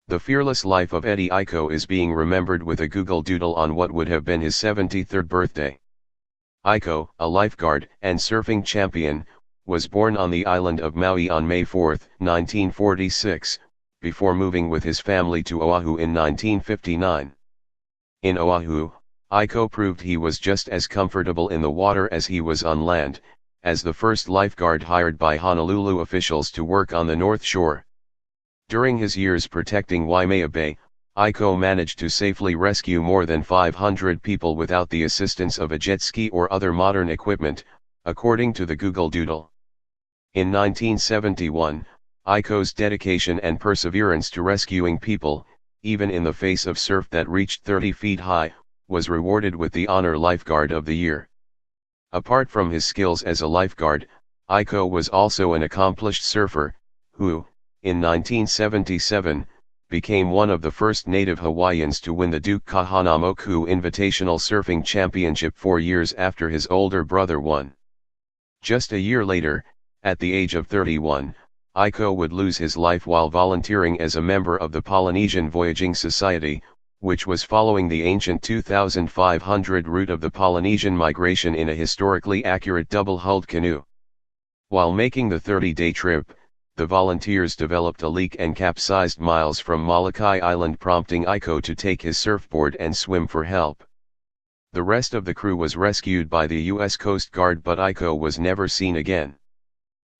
The fearless life of Eddie Aikau is being remembered with a Google Doodle on what would have been his 73rd birthday. Aikau, a lifeguard and surfing champion, was born on the island of Maui on May 4, 1946, before moving with his family to Oahu in 1959. In Oahu, Aikau proved he was just as comfortable in the water as he was on land, as the first lifeguard hired by Honolulu officials to work on the North Shore. During his years protecting Waimea Bay, Aikau managed to safely rescue more than 500 people without the assistance of a jet ski or other modern equipment, according to the Google Doodle. In 1971, Aikau's dedication and perseverance to rescuing people, even in the face of surf that reached 30 feet high, was rewarded with the honor Lifeguard of the Year. Apart from his skills as a lifeguard, Aikau was also an accomplished surfer, who, in 1977, became one of the first native Hawaiians to win the Duke Kahanamoku Invitational Surfing Championship 4 years after his older brother won. Just a year later, at the age of 31, Aikau would lose his life while volunteering as a member of the Polynesian Voyaging Society, which was following the ancient 2,500 route of the Polynesian migration in a historically accurate double-hulled canoe. While making the 30-day trip, the volunteers developed a leak and capsized miles from Molokai Island, prompting Aikau to take his surfboard and swim for help. The rest of the crew was rescued by the U.S. Coast Guard, but Aikau was never seen again.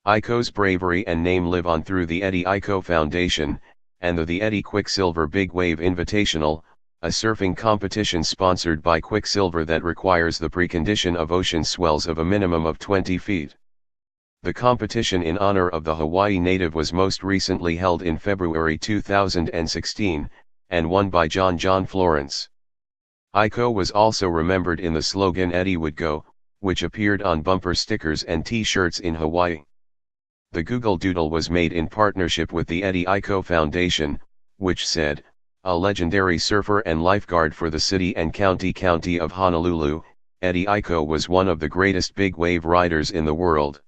Aikau's bravery and name live on through the Eddie Aikau Foundation, and the Eddie Quicksilver Big Wave Invitational, a surfing competition sponsored by Quicksilver that requires the precondition of ocean swells of a minimum of 20 feet. The competition in honor of the Hawaii native was most recently held in February 2016, and won by John Florence. Aikau was also remembered in the slogan "Eddie Would Go," which appeared on bumper stickers and t-shirts in Hawaii. The Google Doodle was made in partnership with the Eddie Aikau Foundation, which said, "A legendary surfer and lifeguard for the city and county of Honolulu, Eddie Aikau was one of the greatest big wave riders in the world."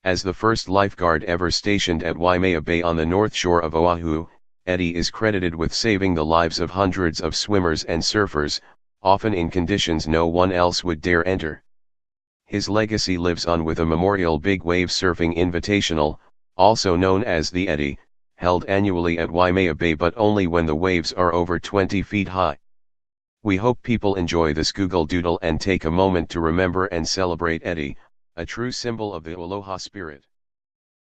As the first lifeguard ever stationed at Waimea Bay on the north shore of Oahu, Eddie is credited with saving the lives of hundreds of swimmers and surfers, often in conditions no one else would dare enter. His legacy lives on with a memorial Big Wave Surfing Invitational, also known as the Eddie, held annually at Waimea Bay, but only when the waves are over 20 feet high. We hope people enjoy this Google Doodle and take a moment to remember and celebrate Eddie, a true symbol of the Aloha spirit.